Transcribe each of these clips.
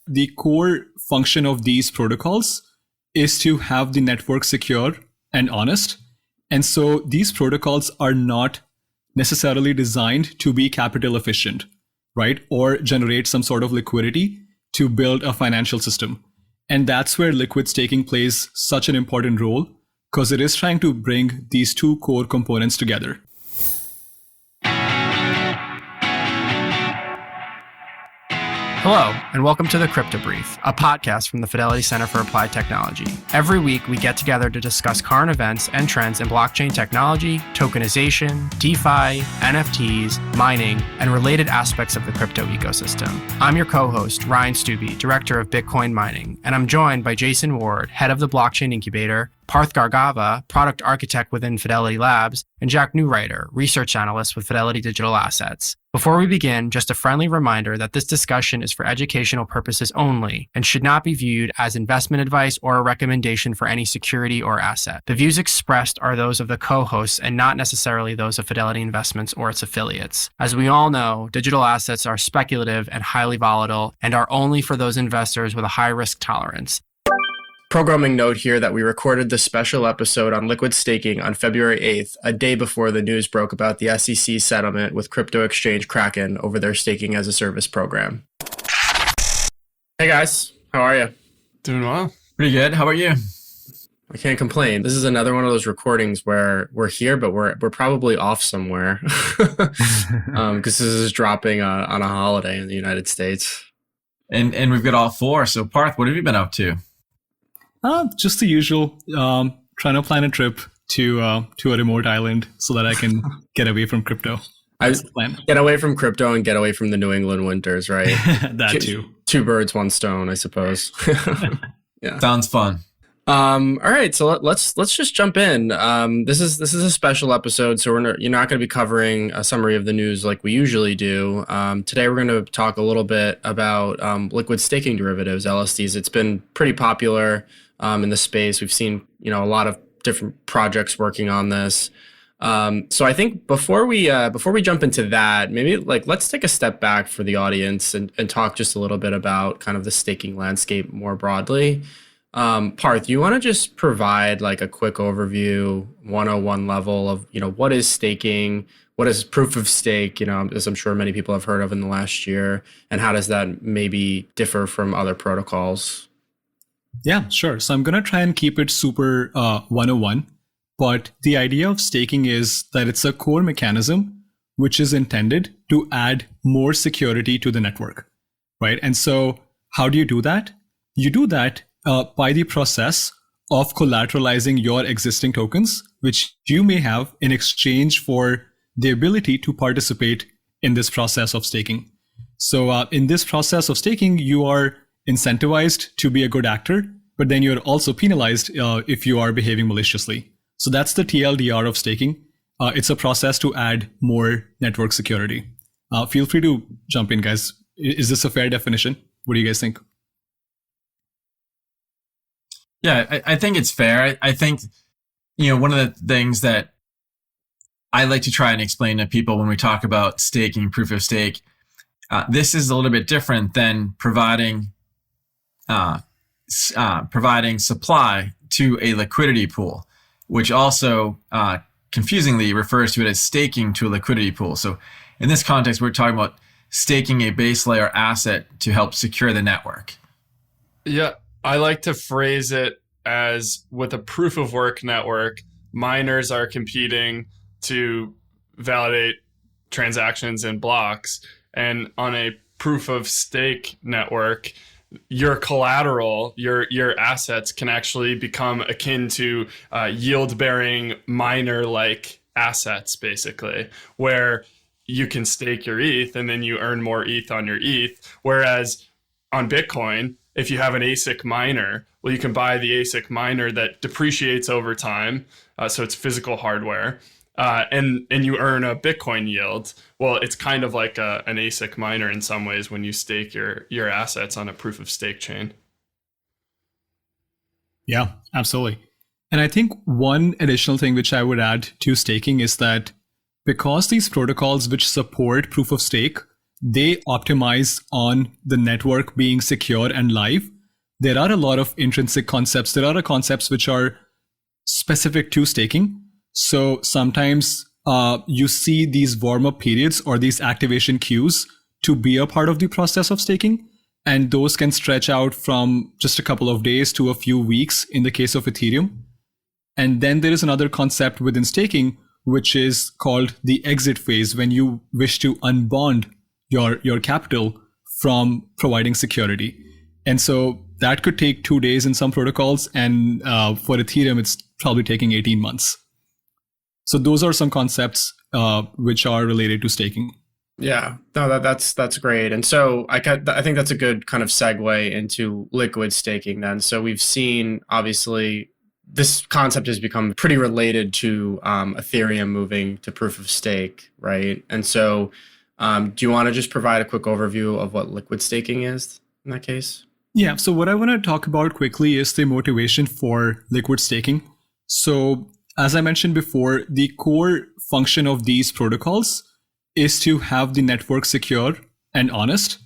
the core function of these protocols is to have the network secure and honest. And so these protocols are not necessarily designed to be capital efficient, right? Or generate some sort of liquidity to build a financial system. And that's where liquid staking plays such an important role, because it is trying to bring these two core components together. Hello, and welcome to the Crypto Brief, a podcast from the Fidelity Center for Applied Technology. Every week, we get together to discuss current events and trends in blockchain technology, tokenization, DeFi, NFTs, mining, and related aspects of the crypto ecosystem. I'm your co-host, Ryan Stubbe, Director of Bitcoin Mining, and I'm joined by Jason Ward, Head of the Blockchain Incubator, Parth Gargava, Product Architect within Fidelity Labs, and Jack Newwriter, Research Analyst with Fidelity Digital Assets. Before we begin, just a friendly reminder that this discussion is for educational purposes only and should not be viewed as investment advice or a recommendation for any security or asset. The views expressed are those of the co-hosts and not necessarily those of Fidelity Investments or its affiliates. As we all know, digital assets are speculative and highly volatile and are only for those investors with a high risk tolerance. Programming note here that we recorded this special episode on liquid staking on February 8th, a day before the news broke about the SEC settlement with crypto exchange Kraken over their staking as a service program. Hey guys, how are you? Doing well. Pretty good. How about you? I can't complain. This is another one of those recordings where we're here, but we're probably off somewhere because this is dropping on a holiday in the United States. And we've got all four. So Parth, what have you been up to? Just the usual, trying to plan a trip to a remote island so that I can get away from crypto. Get away from crypto and get away from the New England winters, right? That too. Two birds, one stone, I suppose. Yeah, sounds fun. All right, so let's just jump in. This is a special episode, so you're not going to be covering a summary of the news like we usually do. Today we're going to talk a little bit about liquid staking derivatives, LSDs. It's been pretty popular in the space. We've seen a lot of different projects working on this. So I think before we jump into that, maybe let's take a step back for the audience and talk just a little bit about kind of the staking landscape more broadly. Parth, you want to just provide a quick overview, 101 level of, what is staking, what is proof of stake, as I'm sure many people have heard of in the last year, and how does that maybe differ from other protocols? Yeah, sure. So I'm going to try and keep it super 101, but the idea of staking is that it's a core mechanism which is intended to add more security to the network, right? And so how do you do that? You do that by the process of collateralizing your existing tokens, which you may have in exchange for the ability to participate in this process of staking. So in this process of staking, you are incentivized to be a good actor, but then you're also penalized if you are behaving maliciously. So that's the TLDR of staking. It's a process to add more network security. Feel free to jump in, guys. Is this a fair definition? What do you guys think? Yeah, I think it's fair. I think, one of the things that I like to try and explain to people when we talk about staking, proof of stake, this is a little bit different than providing supply to a liquidity pool, which also confusingly refers to it as staking to a liquidity pool. So in this context, we're talking about staking a base layer asset to help secure the network. Yeah, I like to phrase it as with a proof of work network, miners are competing to validate transactions in blocks. And on a proof of stake network, your collateral, your assets can actually become akin to yield-bearing miner-like assets, basically, where you can stake your ETH and then you earn more ETH on your ETH. Whereas on Bitcoin, if you have an ASIC miner, well, you can buy the ASIC miner that depreciates over time, so it's physical hardware, and you earn a Bitcoin yield. Well, it's kind of like an ASIC miner in some ways when you stake your assets on a proof of stake chain. Yeah, absolutely. And I think one additional thing which I would add to staking is that because these protocols which support proof of stake they optimize on the network being secure and live. There are a lot of intrinsic concepts. There are concepts which are specific to staking. So sometimes you see these warm-up periods or these activation queues to be a part of the process of staking. And those can stretch out from just a couple of days to a few weeks in the case of Ethereum. And then there is another concept within staking, which is called the exit phase, when you wish to unbond your capital from providing security. And so that could take 2 days in some protocols. And for Ethereum, it's probably taking 18 months. So those are some concepts which are related to staking. Yeah, no, that's great. And so I think that's a good kind of segue into liquid staking then. So we've seen, obviously, this concept has become pretty related to Ethereum moving to proof of stake, right? And so do you want to just provide a quick overview of what liquid staking is in that case? Yeah, so what I want to talk about quickly is the motivation for liquid staking. So as I mentioned before, the core function of these protocols is to have the network secure and honest.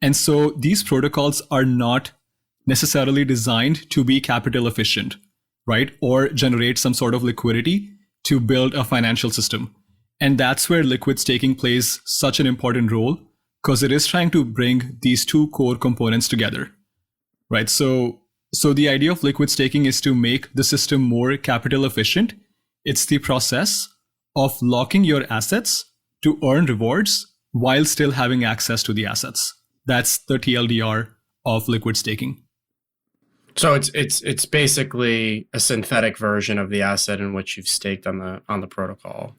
And so these protocols are not necessarily designed to be capital efficient, right? Or generate some sort of liquidity to build a financial system. And that's where liquid staking plays such an important role, because it is trying to bring these two core components together, right? So the idea of liquid staking is to make the system more capital efficient. It's the process of locking your assets to earn rewards while still having access to the assets. That's the TLDR of liquid staking. So it's basically a synthetic version of the asset in which you've staked on the protocol.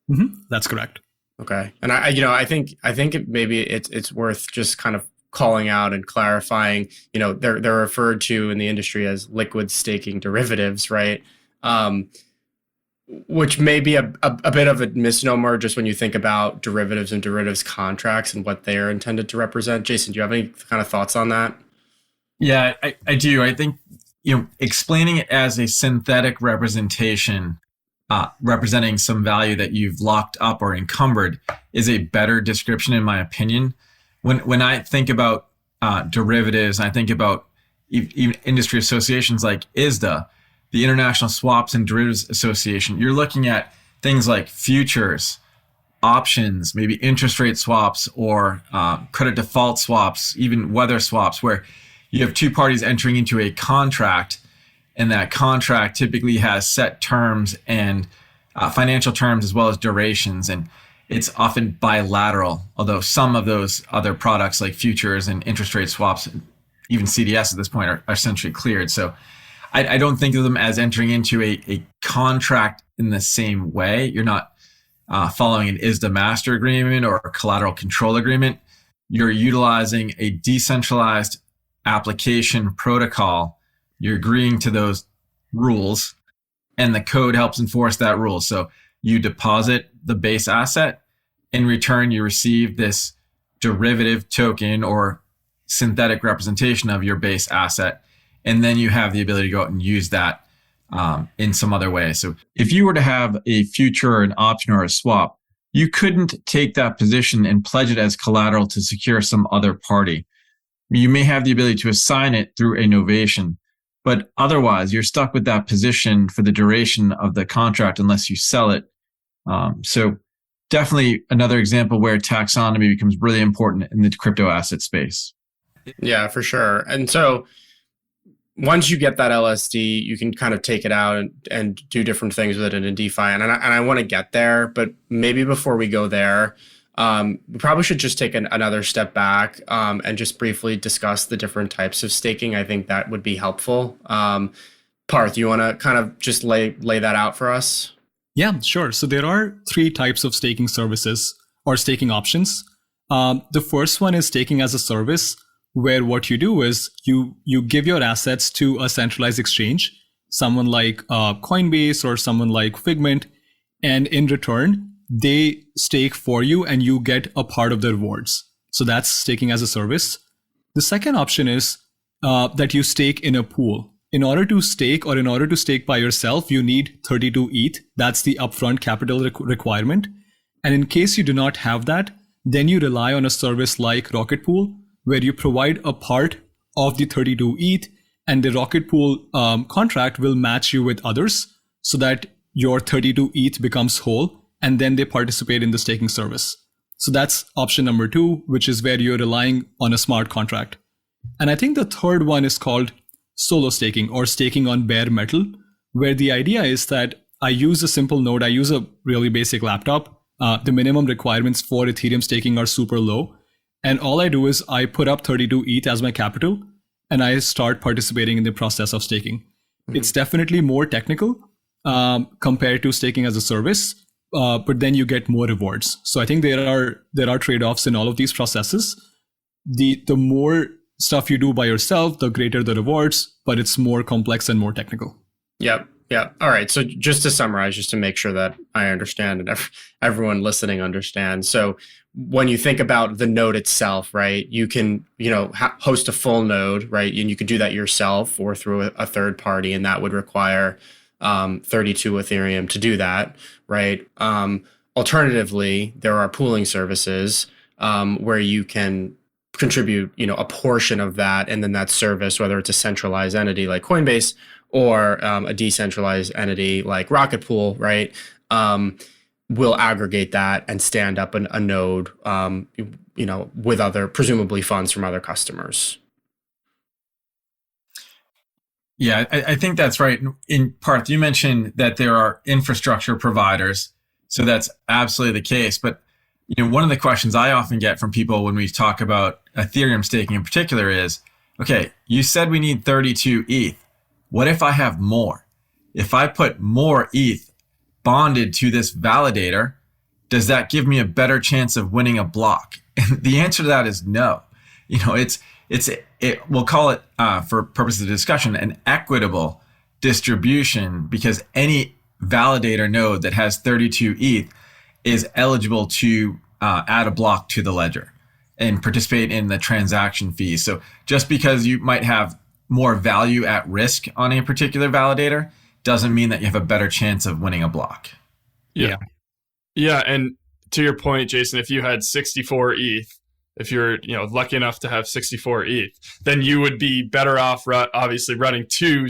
Mm-hmm. That's correct. Okay, and I think maybe it's worth just kind of calling out and clarifying. They're referred to in the industry as liquid staking derivatives, right? Which may be a bit of a misnomer just when you think about derivatives and derivatives contracts and what they're intended to represent. Jason, do you have any kind of thoughts on that? Yeah, I do. I think, explaining it as a synthetic representation, representing some value that you've locked up or encumbered, is a better description, in my opinion. When I think about derivatives, I think about even industry associations like ISDA, the International Swaps and Derivatives Association. You're looking at things like futures, options, maybe interest rate swaps or credit default swaps, even weather swaps, where you have two parties entering into a contract, and that contract typically has set terms and financial terms as well as durations. And it's often bilateral, although some of those other products like futures and interest rate swaps, even CDS at this point, are essentially cleared. So I don't think of them as entering into a contract in the same way. You're not following an ISDA master agreement or a collateral control agreement. You're utilizing a decentralized application protocol. You're agreeing to those rules, and the code helps enforce that rule. So you deposit the base asset. In return, you receive this derivative token or synthetic representation of your base asset. And then you have the ability to go out and use that in some other way. So if you were to have a future or an option or a swap, you couldn't take that position and pledge it as collateral to secure some other party. You may have the ability to assign it through a novation, but otherwise you're stuck with that position for the duration of the contract unless you sell it. So definitely another example where taxonomy becomes really important in the crypto asset space. Yeah, for sure. And so once you get that LSD, you can kind of take it out and do different things with it in DeFi. And I want to get there, but maybe before we go there, we probably should just take another step back and just briefly discuss the different types of staking. I think that would be helpful. Parth, you want to kind of just lay that out for us? Yeah, sure. So there are 3 types of staking services or staking options. The first one is staking as a service, where what you do is you give your assets to a centralized exchange, someone like Coinbase or someone like Figment, and in return, they stake for you and you get a part of the rewards. So that's staking as a service. The second option is that you stake in a pool. In order to stake or in order to stake by yourself, you need 32 ETH. That's the upfront capital requirement. And in case you do not have that, then you rely on a service like Rocket Pool, where you provide a part of the 32 ETH, and the Rocket Pool contract will match you with others so that your 32 ETH becomes whole, and then they participate in the staking service. So that's option number 2, which is where you're relying on a smart contract. And I think the third one is called solo staking, or staking on bare metal, where the idea is that I use a simple node. I use a really basic laptop. The minimum requirements for Ethereum staking are super low. And all I do is I put up 32 ETH as my capital, and I start participating in the process of staking. Mm-hmm. It's definitely more technical compared to staking as a service, but then you get more rewards. So I think there are trade-offs in all of these processes. The more stuff you do by yourself, the greater the rewards, but it's more complex and more technical. Yep. Yeah. All right. So just to summarize, just to make sure that I understand and everyone listening understands. So when you think about the node itself, right, you can, host a full node, right? And you could do that yourself or through a third party, and that would require 32 Ethereum to do that, right? Alternatively, there are pooling services where you can contribute, a portion of that, and then that service, whether it's a centralized entity like Coinbase or a decentralized entity like Rocket Pool, right, will aggregate that and stand up a node, with other, presumably funds from other customers. Yeah, I think that's right. In part, you mentioned that there are infrastructure providers, so that's absolutely the case. But one of the questions I often get from people when we talk about Ethereum staking in particular is, okay, you said we need 32 ETH. What if I have more? If I put more ETH bonded to this validator, does that give me a better chance of winning a block? And the answer to that is no. We'll call it, for purposes of discussion, an equitable distribution, because any validator node that has 32 ETH is eligible to add a block to the ledger and participate in the transaction fees. So just because you might have more value at risk on a particular validator doesn't mean that you have a better chance of winning a block. Yeah. And to your point, Jason, if you had 64 ETH, if you're lucky enough to have 64 ETH, then you would be better off obviously running two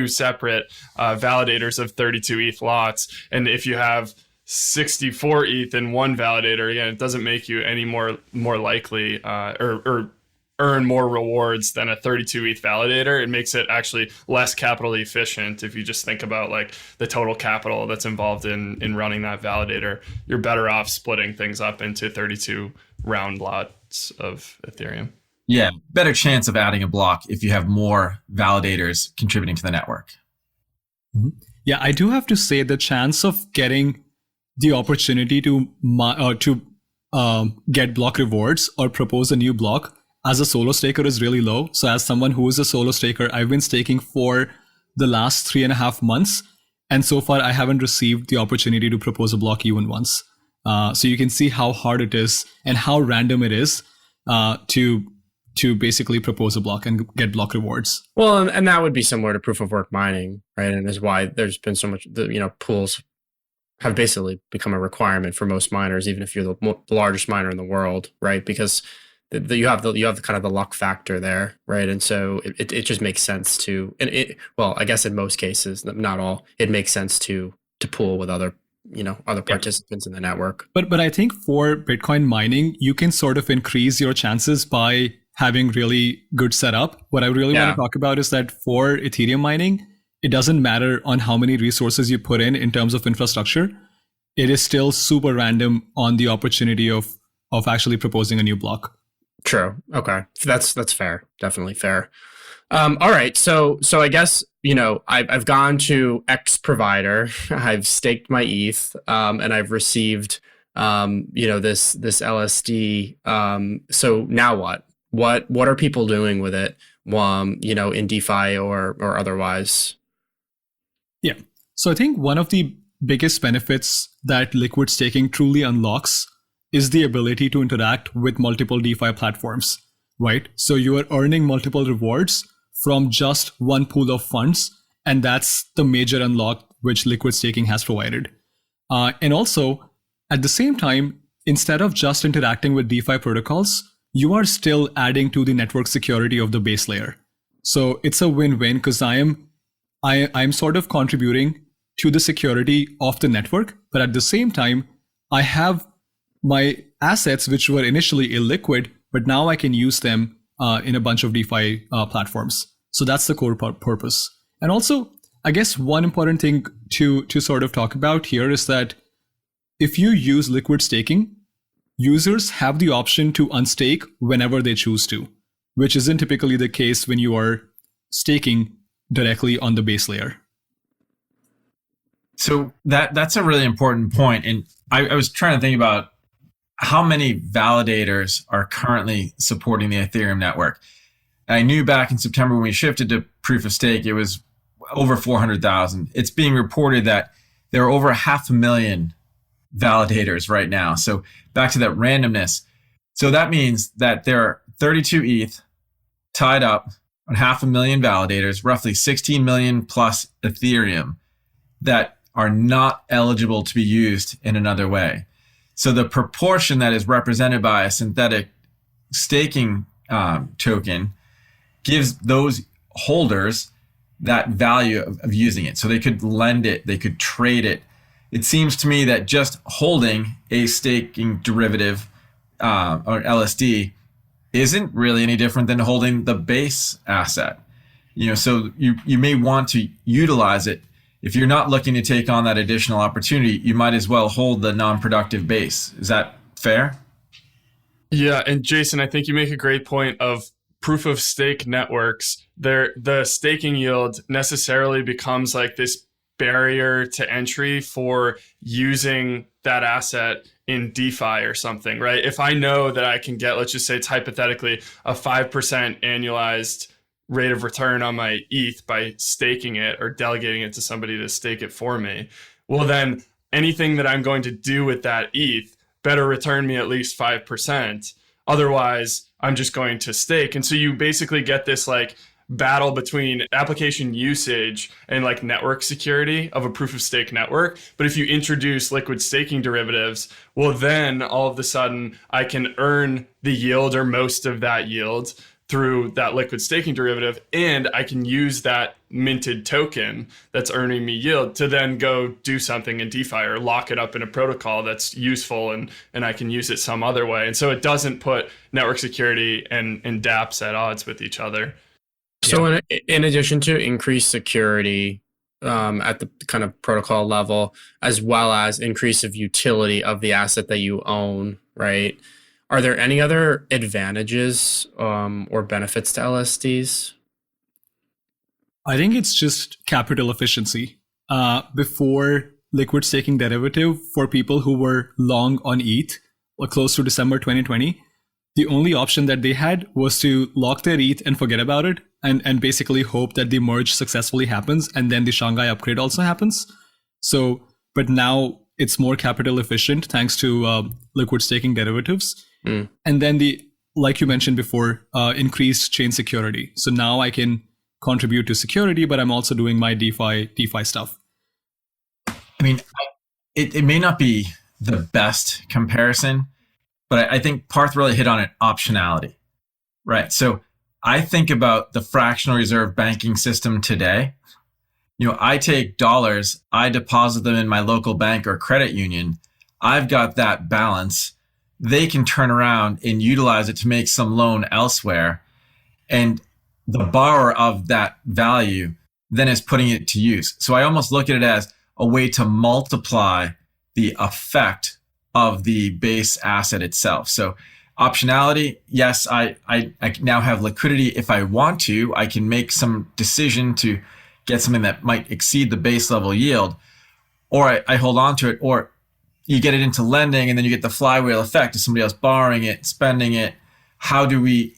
separate validators of 32 ETH lots. And if you have 64 ETH in one validator, again, it doesn't make you any more likely or earn more rewards than a 32 ETH validator. It makes it actually less capital efficient. If you just think about like the total capital that's involved in running that validator, you're better off splitting things up into 32 round lots of Ethereum. Yeah, better chance of adding a block if you have more validators contributing to the network. Mm-hmm. Yeah, I do have to say the chance of getting the opportunity to get block rewards or propose a new block as a solo staker is really low. So as someone who is a solo staker, I've been staking for the last 3.5 months. And so far, I haven't received the opportunity to propose a block even once. So you can see how hard it is and how random it is to basically propose a block and get block rewards. Well, and that would be similar to proof of work mining, right? And is why there's been so much, pools have basically become a requirement for most miners, even if you're the largest miner in the world, right? Because you have the kind of the luck factor there, right? And so it just makes sense to, I guess in most cases, not all, it makes sense to pool with other participants in the network. But I think for Bitcoin mining, you can sort of increase your chances by having really good setup. What I really want to talk about is that for Ethereum mining, it doesn't matter on how many resources you put in terms of infrastructure. It is still super random on the opportunity of actually proposing a new block. True. Okay. That's fair. Definitely fair. All right. So I guess, I've gone to X provider, I've staked my ETH, and I've received, this LSD. So now what? What are people doing with it? In DeFi or otherwise? Yeah. So I think one of the biggest benefits that liquid staking truly unlocks is the ability to interact with multiple DeFi platforms, right? So you are earning multiple rewards from just one pool of funds, and that's the major unlock which liquid staking has provided. And also, at the same time, instead of just interacting with DeFi protocols, you are still adding to the network security of the base layer. So it's a win-win because I'm sort of contributing to the security of the network, but at the same time, I have my assets which were initially illiquid, but now I can use them in a bunch of DeFi platforms. So that's the core purpose. And also, I guess one important thing to sort of talk about here is that if you use liquid staking, users have the option to unstake whenever they choose to, which isn't typically the case when you are staking directly on the base layer. So that's a really important point. And I was trying to think about how many validators are currently supporting the Ethereum network. I knew back in September when we shifted to proof of stake, it was over 400,000. It's being reported that there are over 500,000 validators right now. So back to that randomness. So that means that there are 32 ETH tied up on 500,000 validators, roughly 16 million plus Ethereum that are not eligible to be used in another way. So the proportion that is represented by a synthetic staking token gives those holders that value of using it. So they could lend it, they could trade it. It seems to me that just holding a staking derivative or LSD isn't really any different than holding the base asset. So you may want to utilize it. If you're not looking to take on that additional opportunity, you might as well hold the non-productive base. Is that fair? Yeah, and Jason, I think you make a great point of proof of stake networks. The staking yield necessarily becomes like this barrier to entry for using that asset in DeFi or something, right? If I know that I can get, let's just say it's hypothetically a 5% annualized rate of return on my ETH by staking it or delegating it to somebody to stake it for me, well, then anything that I'm going to do with that ETH better return me at least 5%. Otherwise, I'm just going to stake. And so you basically get this like battle between application usage and like network security of a proof of stake network. But if you introduce liquid staking derivatives, well, then all of a sudden I can earn the yield or most of that yield through that liquid staking derivative, and I can use that minted token that's earning me yield to then go do something in DeFi or lock it up in a protocol that's useful and I can use it some other way. And so it doesn't put network security and dApps at odds with each other. So in addition to increased security at the kind of protocol level, as well as increase of utility of the asset that you own, right? Are there any other advantages or benefits to LSDs? I think it's just capital efficiency. Before liquid staking derivative, for people who were long on ETH or close to December 2020, the only option that they had was to lock their ETH and forget about it and basically hope that the merge successfully happens and then the Shanghai upgrade also happens. So, but now it's more capital efficient thanks to liquid staking derivatives. And then like you mentioned before, increased chain security. So now I can contribute to security, but I'm also doing my DeFi stuff. I mean, it may not be the best comparison, but I think Parth really hit on it, optionality, right? So I think about the fractional reserve banking system today. I take dollars, I deposit them in my local bank or credit union. I've got that balance. They can turn around and utilize it to make some loan elsewhere. And the borrower of that value then is putting it to use. So I almost look at it as a way to multiply the effect of the base asset itself. So optionality, yes, I now have liquidity. If I want to, I can make some decision to get something that might exceed the base level yield, or I hold on to it, or you get it into lending and then you get the flywheel effect of somebody else borrowing it, spending it. How do we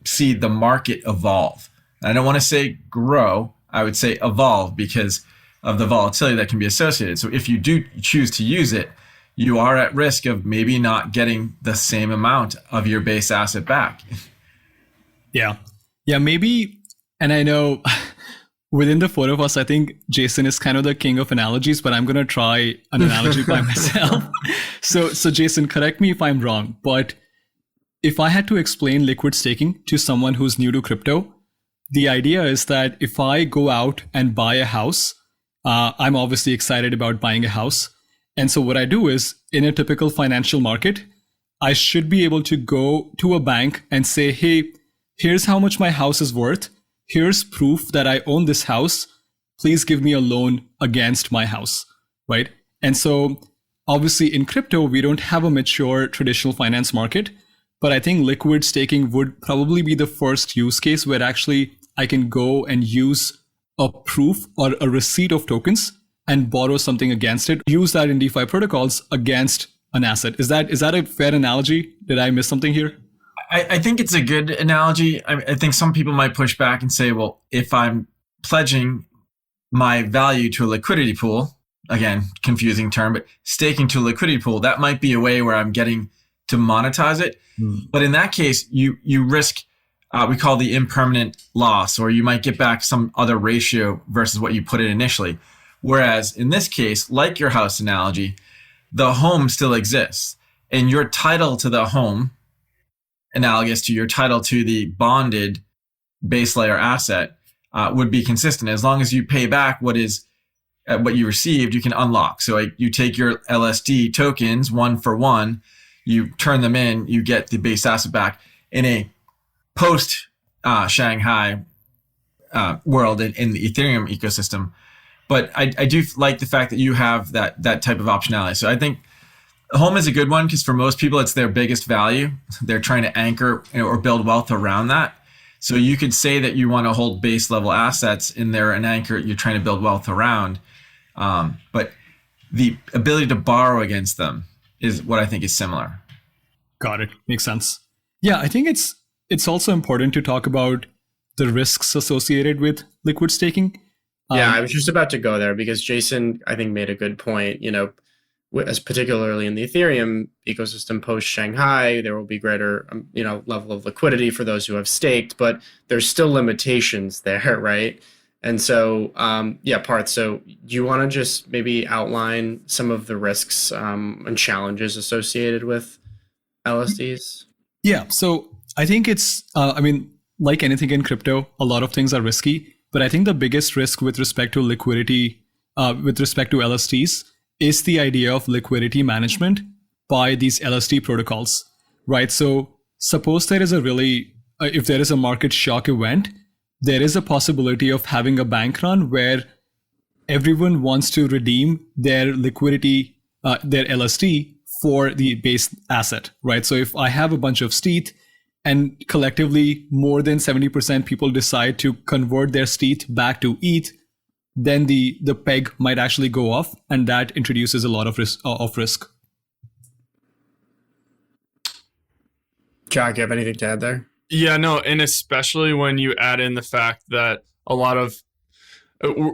see the market evolve? I don't want to say grow, I would say evolve because of the volatility that can be associated. So if you do choose to use it, you are at risk of maybe not getting the same amount of your base asset back. Yeah, maybe. And I know within the four of us, I think Jason is kind of the king of analogies, but I'm going to try an analogy by myself. So Jason, correct me if I'm wrong, but if I had to explain liquid staking to someone who's new to crypto, the idea is that if I go out and buy a house, I'm obviously excited about buying a house. And so what I do is, in a typical financial market, I should be able to go to a bank and say, hey, here's how much my house is worth. Here's proof that I own this house. Please give me a loan against my house, right? And so obviously in crypto, we don't have a mature traditional finance market, but I think liquid staking would probably be the first use case where actually I can go and use a proof or a receipt of tokens and borrow something against it, use that in DeFi protocols against an asset. Is that a fair analogy? Did I miss something here? I think it's a good analogy. I think some people might push back and say, well, if I'm pledging my value to a liquidity pool, again, confusing term, but staking to a liquidity pool, that might be a way where I'm getting to monetize it. But in that case, you risk, we call the impermanent loss, or you might get back some other ratio versus what you put in initially. Whereas in this case, like your house analogy, the home still exists, and your title to the home, analogous to your title to the bonded base layer asset, would be consistent. As long as you pay back what you received, you can unlock. So you take your LSD tokens one for one, you turn them in, you get the base asset back in a post Shanghai world in the Ethereum ecosystem. But I do like the fact that you have that type of optionality. So I think home is a good one because for most people, it's their biggest value. They're trying to anchor or build wealth around that. So you could say that you want to hold base level assets in there and anchor you're trying to build wealth around. But the ability to borrow against them is what I think is similar. Got it. Makes sense. Yeah, I think it's also important to talk about the risks associated with liquid staking. Yeah, I was just about to go there because Jason, I think, made a good point. As particularly in the Ethereum ecosystem post Shanghai, there will be greater, level of liquidity for those who have staked, but there's still limitations there, right? And so, Parth, so do you want to just maybe outline some of the risks and challenges associated with LSDs? Yeah, so I think it's, like anything in crypto, a lot of things are risky. But I think the biggest risk with respect to liquidity, with respect to LSDs, is the idea of liquidity management by these LSD protocols, right? So suppose there is if there is a market shock event, there is a possibility of having a bank run where everyone wants to redeem their liquidity, their LSD for the base asset, right? So if I have a bunch of stETH, and collectively more than 70% people decide to convert their stETH back to ETH, then the peg might actually go off, and that introduces a lot of risk. Jack, you have anything to add there? Yeah, no, and especially when you add in the fact that a lot of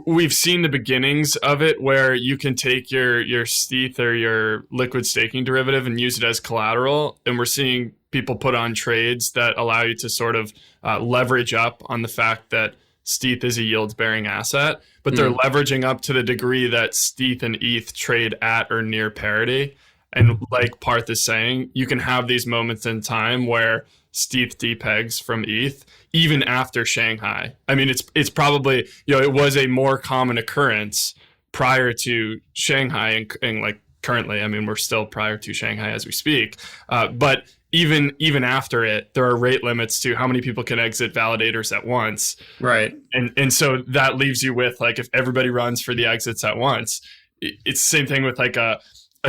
we've seen the beginnings of it where you can take your stETH or your liquid staking derivative and use it as collateral, and we're seeing people put on trades that allow you to sort of leverage up on the fact that stETH is a yield-bearing asset, but they're leveraging up to the degree that stETH and ETH trade at or near parity. And like Parth is saying, you can have these moments in time where stETH depegs from ETH, even after Shanghai. I mean, it's probably, it was a more common occurrence prior to Shanghai and like currently, I mean, we're still prior to Shanghai as we speak. But even after it, there are rate limits to how many people can exit validators at once. Right. And so that leaves you with, like, if everybody runs for the exits at once, it's the same thing with like a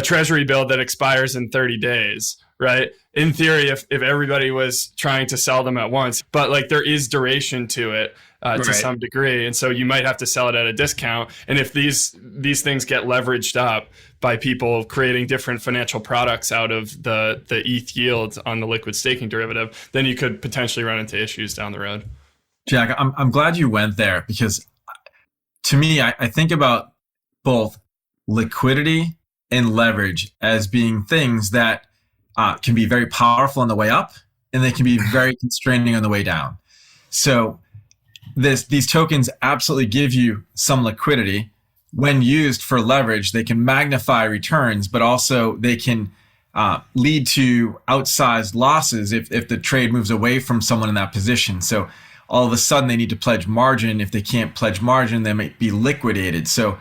treasury bill that expires in 30 days, right? In theory, if everybody was trying to sell them at once, but like there is duration to it to some degree. And so you might have to sell it at a discount. And if these things get leveraged up by people creating different financial products out of the ETH yields on the liquid staking derivative, then you could potentially run into issues down the road. Jack, I'm glad you went there because to me, I think about both liquidity and leverage as being things that can be very powerful on the way up, and they can be very constraining on the way down. So these tokens absolutely give you some liquidity. when used for leverage, they can magnify returns, but also they can lead to outsized losses if the trade moves away from someone in that position. So all of a sudden they need to pledge margin. If they can't pledge margin, they might be liquidated. So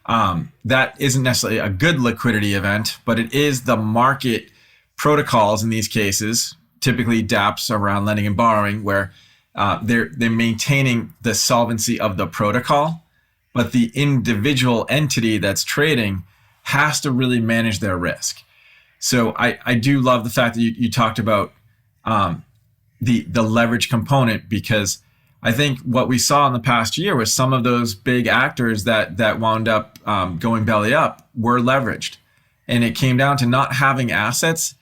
that isn't necessarily a good liquidity event, but it is the market protocols in these cases, typically dApps around lending and borrowing, where they're maintaining the solvency of the protocol, but the individual entity that's trading has to really manage their risk. So I do love the fact that you talked about the leverage component, because I think what we saw in the past year was some of those big actors that wound up going belly up were leveraged. And it came down to not having assets.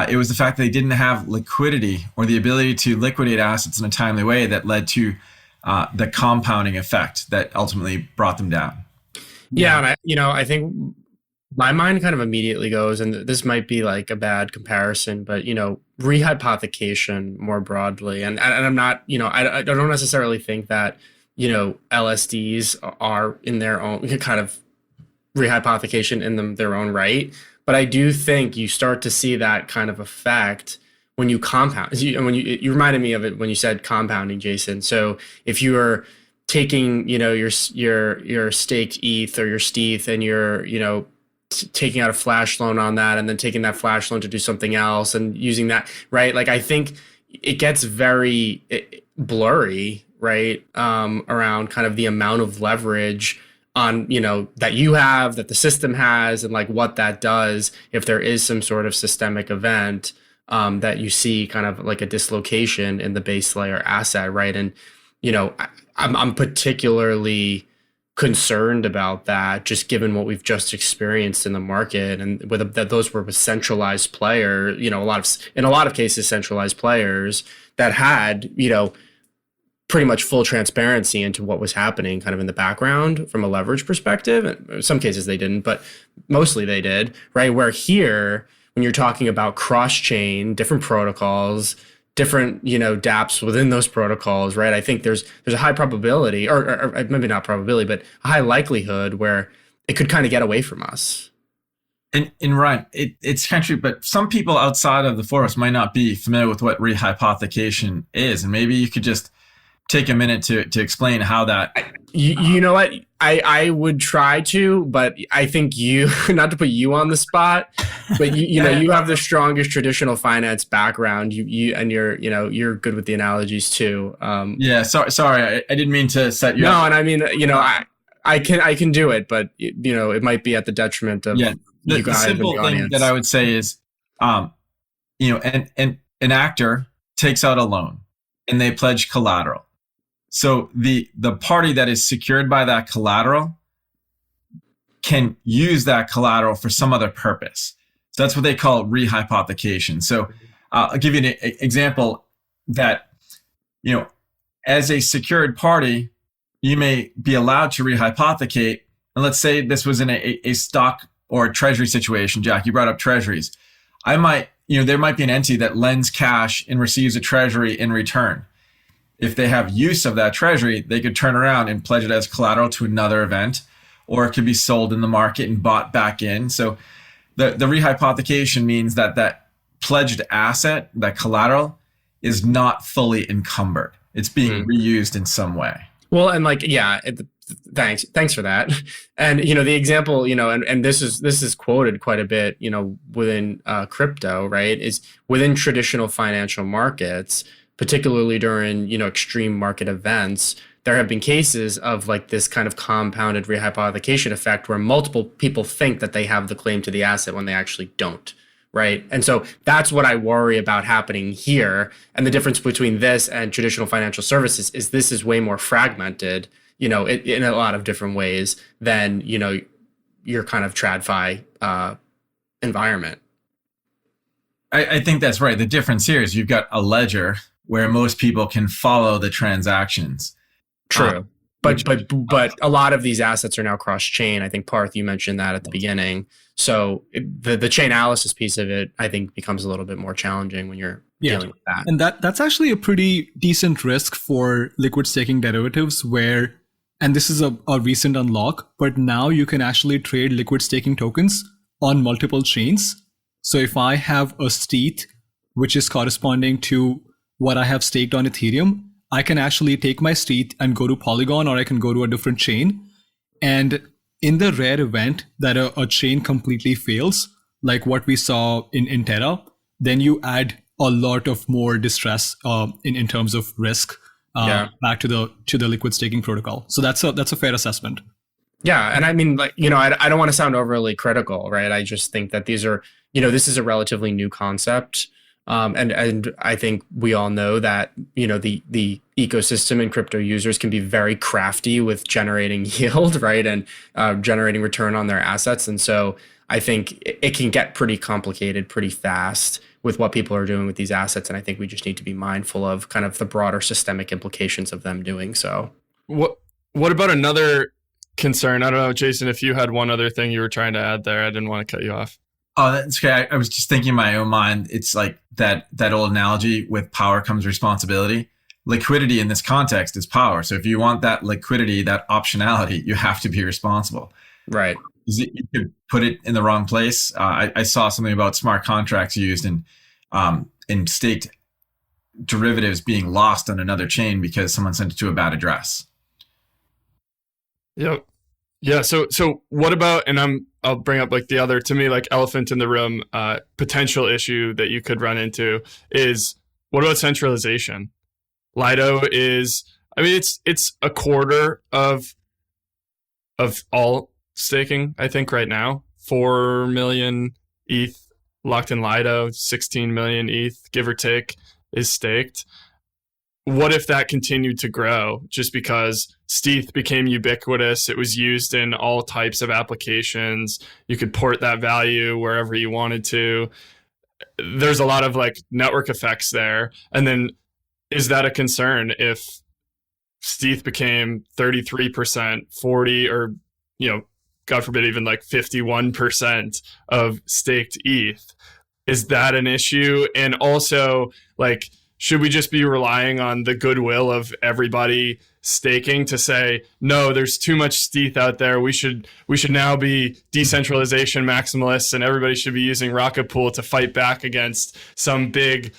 It was the fact that they didn't have liquidity or the ability to liquidate assets in a timely way that led to the compounding effect that ultimately brought them down. Yeah, and I think my mind kind of immediately goes, and this might be like a bad comparison, but rehypothecation more broadly, and I'm not, I don't necessarily think that LSDs are in their own kind of rehypothecation in their own right, but I do think you start to see that kind of effect when you compound. You reminded me of it when you said compounding, Jason. So if you are taking your staked ETH or your STETH, and you're taking out a flash loan on that, and then taking that flash loan to do something else and using that, right? Like, I think it gets very blurry, right? Around kind of the amount of leverage on, that you have, that the system has, and like what that does if there is some sort of systemic event that you see kind of like a dislocation in the base layer asset, right? And, I'm particularly concerned about that, just given what we've just experienced in the market, and that those were with centralized player, in a lot of cases, centralized players that had, pretty much full transparency into what was happening kind of in the background from a leverage perspective. And in some cases they didn't, but mostly they did, right? Where here, when you're talking about cross-chain, different protocols, different, dApps within those protocols, right? I think there's a high probability, or maybe not probability, but a high likelihood where it could kind of get away from us. And Ryan, it's kind of true, but some people outside of the forest might not be familiar with what rehypothecation is, and maybe you could just take a minute to explain how that. You know what? I would try to, but I think not to put you on the spot, but you have the strongest traditional finance background. You're good with the analogies too. Yeah. Sorry. I didn't mean to set you up. No, and I mean, I can do it, but it might be at the detriment of you guys. The simple and the thing audience. that I would say is, an actor takes out a loan and they pledge collateral. So the party that is secured by that collateral can use that collateral for some other purpose. So that's what they call rehypothecation. So I'll give you an example that, as a secured party, you may be allowed to rehypothecate. And let's say this was in a stock or a treasury situation. Jack, you brought up treasuries. There might be an entity that lends cash and receives a treasury in return. If they have use of that treasury, they could turn around and pledge it as collateral to another event, or it could be sold in the market and bought back in. So the rehypothecation means that pledged asset, that collateral, is not fully encumbered. It's being reused in some way. Well, and thanks for that. And the example, and this is quoted quite a bit, within crypto, right? Is within traditional financial markets, particularly during, extreme market events, there have been cases of like this kind of compounded rehypothecation effect where multiple people think that they have the claim to the asset when they actually don't, right? And so that's what I worry about happening here. And the difference between this and traditional financial services is this is way more fragmented, in a lot of different ways than, your kind of TradFi environment. I think that's right. The difference here is you've got a ledger where most people can follow the transactions. True. But a lot of these assets are now cross-chain. I think, Parth, you mentioned that at the beginning. So the chain analysis piece of it, I think, becomes a little bit more challenging when you're dealing with that. And that's actually a pretty decent risk for liquid staking derivatives, where and this is a recent unlock, but now you can actually trade liquid staking tokens on multiple chains. So if I have a stETH, which is corresponding to what I have staked on Ethereum, I can actually take my stETH and go to Polygon, or I can go to a different chain. And in the rare event that a chain completely fails, like what we saw in Terra, then you add a lot of more distress in terms of risk back to the liquid staking protocol. So that's a fair assessment. Yeah, and I mean, like, I don't want to sound overly critical, right? I just think that these are, this is a relatively new concept. And I think we all know that, the ecosystem and crypto users can be very crafty with generating yield, right? And generating return on their assets. And so I think it can get pretty complicated pretty fast with what people are doing with these assets. And I think we just need to be mindful of kind of the broader systemic implications of them doing so. What about another concern? I don't know, Jason, if you had one other thing you were trying to add there. I didn't want to cut you off. Oh, that's okay. I was just thinking in my own mind, it's like that old analogy, with power comes responsibility. Liquidity in this context is power. So if you want that liquidity, that optionality, you have to be responsible. Right. You could put it in the wrong place. I saw something about smart contracts used in staked derivatives being lost on another chain because someone sent it to a bad address. Yep. Yeah. So what about, and I'll bring up like the other, to me, like elephant in the room, potential issue that you could run into is, what about centralization? Lido is, I mean, it's a quarter of all staking, I think right now. 4 million ETH locked in Lido, 16 million ETH, give or take, is staked. What if that continued to grow just because stETH became ubiquitous? It was used in all types of applications. You could port that value wherever you wanted to. There's a lot of like network effects there. And then is that a concern if stETH became 33%, 40, or, God forbid, even like 51% of staked ETH? Is that an issue? And also, like, should we just be relying on the goodwill of everybody staking to say, no, there's too much stETH out there. We should now be decentralization maximalists, and everybody should be using Rocket Pool to fight back against some big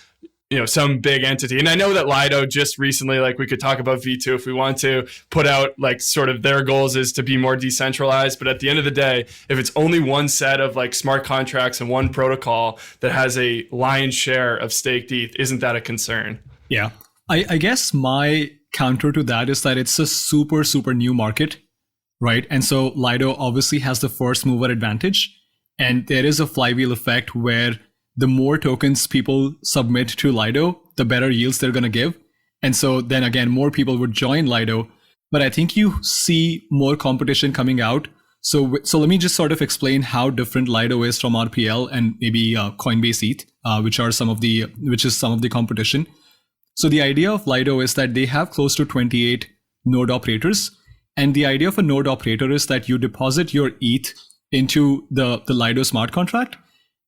entity. And I know that Lido just recently, like we could talk about V2 if we want to, put out like sort of their goals is to be more decentralized. But at the end of the day, if it's only one set of like smart contracts and one protocol that has a lion's share of staked ETH, isn't that a concern? Yeah. I guess my counter to that is that it's a super, super new market, right? And so Lido obviously has the first mover advantage. And there is a flywheel effect where the more tokens people submit to Lido, the better yields they're going to give. And so then again, more people would join Lido. But I think you see more competition coming out. So let me just sort of explain how different Lido is from RPL and maybe Coinbase ETH, which is some of the competition. So the idea of Lido is that they have close to 28 node operators. And the idea of a node operator is that you deposit your ETH into the Lido smart contract.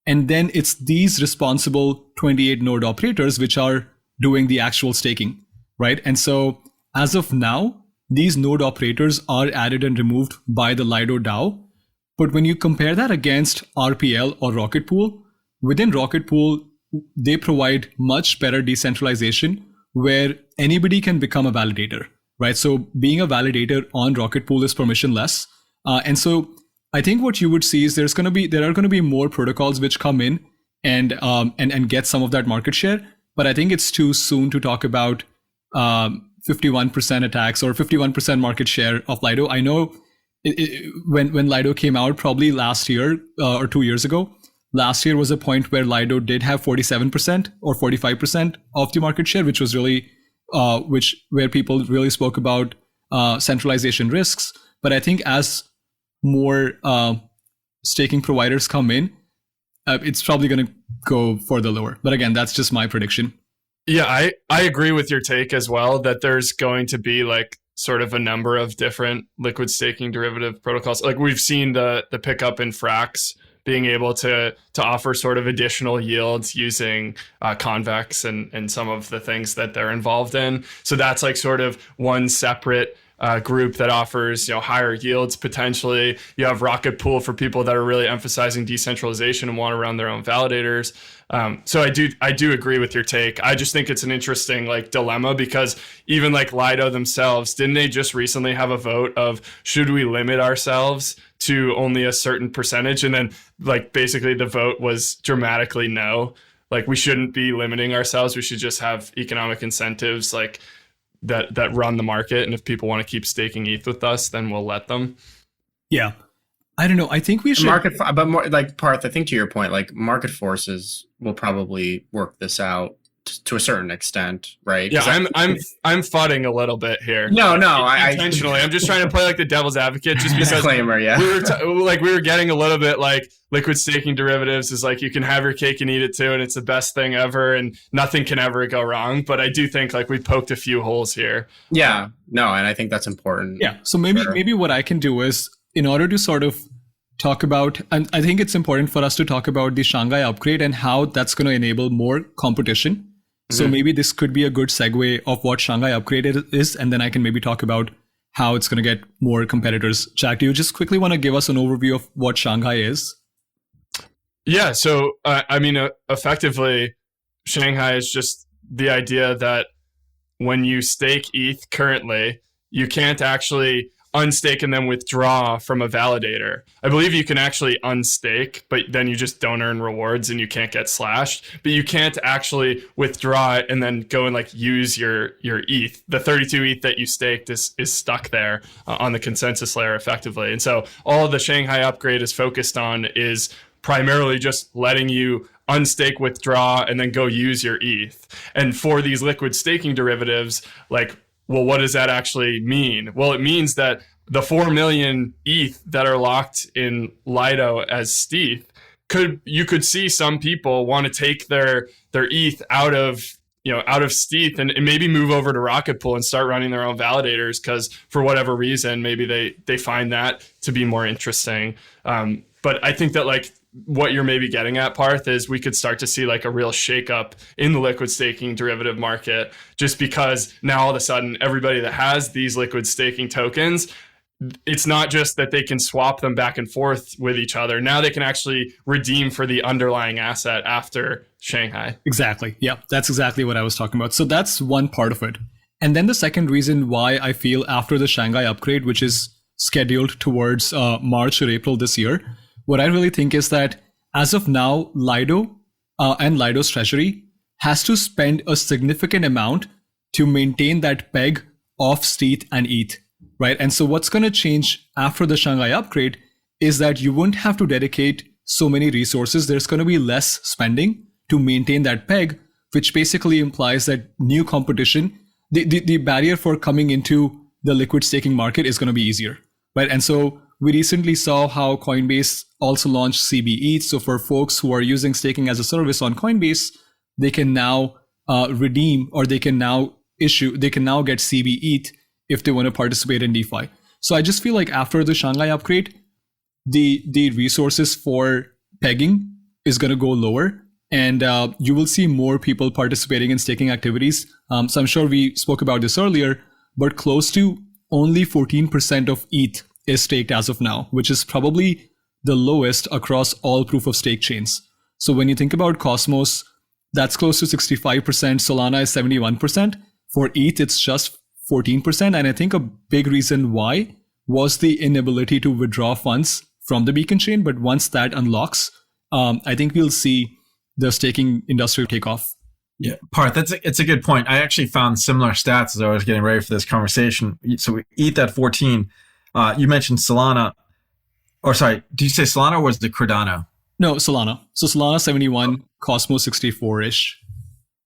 And then it's these responsible 28 node operators which are doing the actual staking, right? And so as of now, these node operators are added and removed by the Lido DAO. But when you compare that against RPL or Rocket Pool, within Rocket Pool, they provide much better decentralization where anybody can become a validator, right? So being a validator on Rocket Pool is permissionless. And so I think what you would see is there are going to be more protocols which come in and get some of that market share. But I think it's too soon to talk about 51% attacks or 51% market share of Lido. I know when Lido came out, probably last year or 2 years ago, last year was a point where Lido did have 47% or 45% of the market share, which was really where people really spoke about centralization risks. But I think as more staking providers come in, it's probably going to go further lower. But again, that's just my prediction. Yeah, I agree with your take as well, that there's going to be like sort of a number of different liquid staking derivative protocols. Like we've seen the pickup in Frax being able to offer sort of additional yields using convex and some of the things that they're involved in. So that's like sort of one separate group that offers higher yields potentially. You have Rocket Pool for people that are really emphasizing decentralization and want to run their own validators. So I do agree with your take. I just think it's an interesting dilemma, because even Lido themselves, didn't they just recently have a vote of should we limit ourselves to only a certain percentage? And then basically the vote was dramatically no. We shouldn't be limiting ourselves. We should just have economic incentives that run the market. And if people want to keep staking ETH with us, then we'll let them. Yeah. I don't know. I think we should but more Parth, I think to your point, market forces will probably work this out to a certain extent, right? Yeah, I'm fudding a little bit here. No, intentionally. I'm just trying to play the devil's advocate, just because disclaimer, yeah. we were getting a little bit liquid staking derivatives is you can have your cake and eat it too, and it's the best thing ever, and nothing can ever go wrong. But I do think we poked a few holes here. Yeah, no, and I think that's important. Yeah, so maybe what I can do is, in order to sort of talk about, and I think it's important for us to talk about the Shanghai upgrade and how that's going to enable more competition. So maybe this could be a good segue of what Shanghai upgrade is, and then I can maybe talk about how it's going to get more competitors. Jack, do you just quickly want to give us an overview of what Shanghai is? Yeah, so effectively, Shanghai is just the idea that when you stake ETH currently, you can't actually unstake and then withdraw from a validator. I believe you can actually unstake, but then you just don't earn rewards and you can't get slashed. But you can't actually withdraw it and then go and use your ETH. The 32 ETH that you staked is stuck there on the consensus layer effectively. And so all the Shanghai upgrade is focused on is primarily just letting you unstake, withdraw, and then go use your ETH. And for these liquid staking derivatives, well, what does that actually mean? Well, it means that the 4 million ETH that are locked in Lido as stETH, you could see some people want to take their ETH out of stETH and maybe move over to Rocket Pool and start running their own validators, because for whatever reason, maybe they find that to be more interesting. But I think that what you're maybe getting at, Parth, is we could start to see a real shakeup in the liquid staking derivative market, just because now all of a sudden everybody that has these liquid staking tokens, it's not just that they can swap them back and forth with each other. Now they can actually redeem for the underlying asset after Shanghai. Exactly. Yeah, that's exactly what I was talking about. So that's one part of it. And then the second reason why I feel after the Shanghai upgrade, which is scheduled towards March or April this year, what I really think is that as of now, Lido and Lido's treasury has to spend a significant amount to maintain that peg of stETH and ETH, right? And so what's going to change after the Shanghai upgrade is that you won't have to dedicate so many resources. There's going to be less spending to maintain that peg, which basically implies that new competition, the barrier for coming into the liquid staking market is going to be easier, right? And so we recently saw how Coinbase also launched CB ETH. So for folks who are using staking as a service on Coinbase, they can now redeem, or they can now get CB ETH if they want to participate in DeFi. So I just feel after the Shanghai upgrade, the resources for pegging is going to go lower, and you will see more people participating in staking activities. So I'm sure we spoke about this earlier, but close to only 14% of ETH is staked as of now, which is probably the lowest across all proof of stake chains. So when you think about Cosmos, that's close to 65%. Solana is 71%. For ETH, it's just 14%. And I think a big reason why was the inability to withdraw funds from the beacon chain. But once that unlocks, I think we'll see the staking industry take off. Yeah, Parth, it's a good point. I actually found similar stats as I was getting ready for this conversation. So ETH at 14. You mentioned Solana, or sorry, did you say Solana or was it Cardano? No, Solana. So Solana 71, Cosmos 64-ish.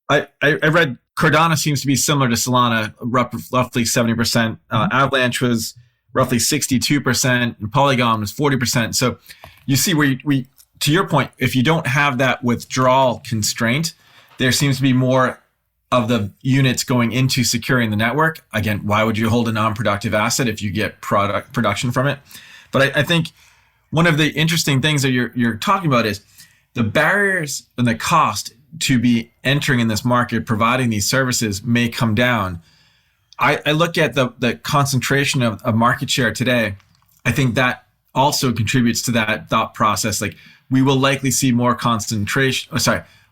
I read Cardano seems to be similar to Solana, roughly 70%. Avalanche was roughly 62%, and Polygon was 40%. So you see where we, to your point, if you don't have that withdrawal constraint, there seems to be more of the units going into securing the network. Again, why would you hold a non-productive asset if you get production from it? But I think one of the interesting things that you're talking about is the barriers and the cost to be entering in this market, providing these services may come down. I look at the concentration of market share today. I think that also contributes to that thought process. Like we will likely see more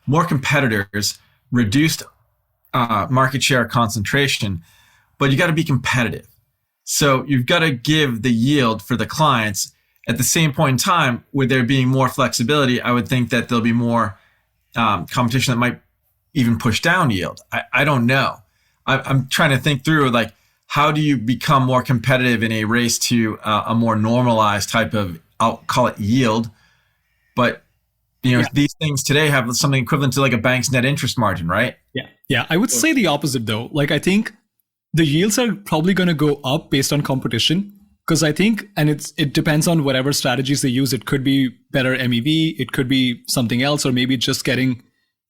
more competitors, reduced market share concentration, but you got to be competitive. So you've got to give the yield for the clients. At the same point in time, with there being more flexibility, I would think that there'll be more competition that might even push down yield. I don't know. I'm trying to think through, like, how do you become more competitive in a race to a more normalized type of, I'll call it yield, but these things today have something equivalent to like a bank's net interest margin, right? Yeah. I would say the opposite though. Like I think the yields are probably going to go up based on competition. Because I think, and it depends on whatever strategies they use. It could be better MEV, it could be something else, or maybe just going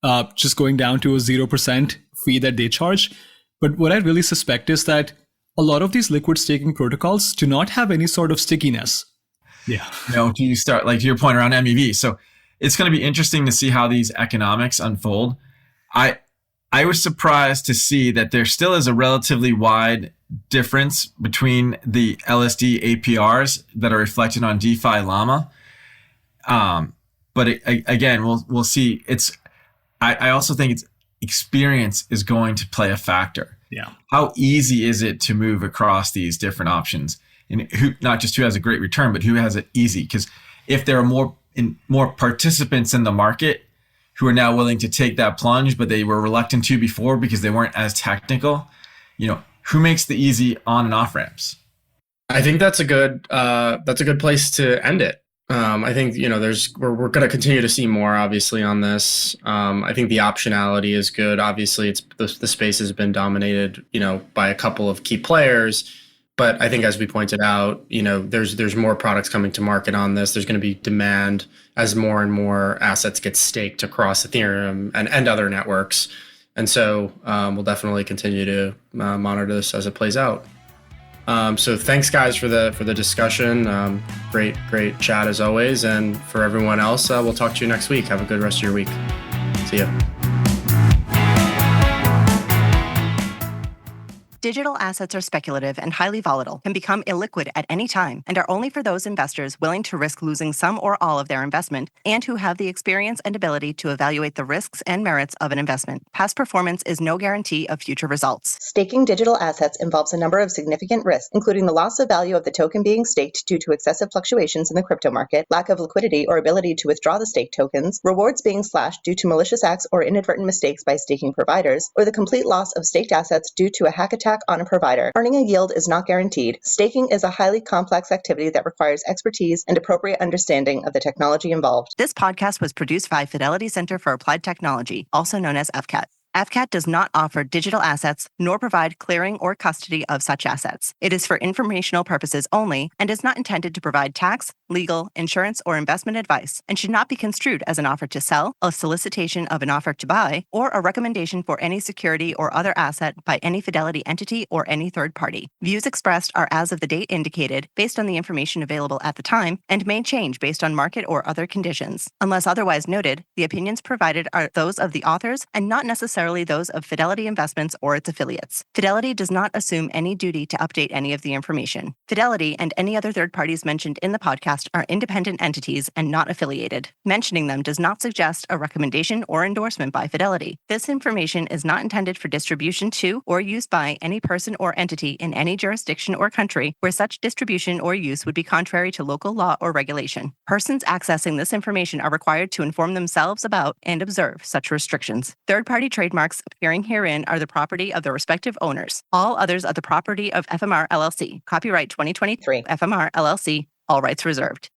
down to a 0% fee that they charge. But what I really suspect is that a lot of these liquid staking protocols do not have any sort of stickiness. Yeah. Do you start, like to your point around MEV? So it's going to be interesting to see how these economics unfold. I was surprised to see that there still is a relatively wide difference between the LSD APRs that are reflected on DeFi Llama. But again, we'll see. I also think it's experience is going to play a factor. Yeah. How easy is it to move across these different options, and not just who has a great return, but who has it easy? Because if there are more participants in the market who are now willing to take that plunge, but they were reluctant to before because they weren't as technical, who makes the easy on and off ramps? I think that's a good place to end it. I think we're going to continue to see more, obviously, on this. I think the optionality is good. Obviously, it's the space has been dominated, by a couple of key players. But I think, as we pointed out, there's more products coming to market on this. There's going to be demand as more and more assets get staked across Ethereum and other networks. And so we'll definitely continue to monitor this as it plays out. So thanks, guys, for the discussion. Great chat as always. And for everyone else, we'll talk to you next week. Have a good rest of your week. See ya. Digital assets are speculative and highly volatile, can become illiquid at any time, and are only for those investors willing to risk losing some or all of their investment and who have the experience and ability to evaluate the risks and merits of an investment. Past performance is no guarantee of future results. Staking digital assets involves a number of significant risks, including the loss of value of the token being staked due to excessive fluctuations in the crypto market, lack of liquidity or ability to withdraw the staked tokens, rewards being slashed due to malicious acts or inadvertent mistakes by staking providers, or the complete loss of staked assets due to a hack attack on a provider. Earning a yield is not guaranteed. Staking is a highly complex activity that requires expertise and appropriate understanding of the technology involved. This podcast was produced by Fidelity Center for Applied Technology, also known as FCAT. FCAT does not offer digital assets nor provide clearing or custody of such assets. It is for informational purposes only and is not intended to provide tax, legal, insurance, or investment advice, and should not be construed as an offer to sell, a solicitation of an offer to buy, or a recommendation for any security or other asset by any Fidelity entity or any third party. Views expressed are as of the date indicated, based on the information available at the time, and may change based on market or other conditions. Unless otherwise noted, the opinions provided are those of the authors and not necessarily those of Fidelity Investments or its affiliates. Fidelity does not assume any duty to update any of the information. Fidelity and any other third parties mentioned in the podcast are independent entities and not affiliated. Mentioning them does not suggest a recommendation or endorsement by Fidelity. This information is not intended for distribution to or use by any person or entity in any jurisdiction or country where such distribution or use would be contrary to local law or regulation. Persons accessing this information are required to inform themselves about and observe such restrictions. Third-party trademarks appearing herein are the property of their respective owners. All others are the property of FMR LLC. Copyright 2023. FMR LLC. All rights reserved.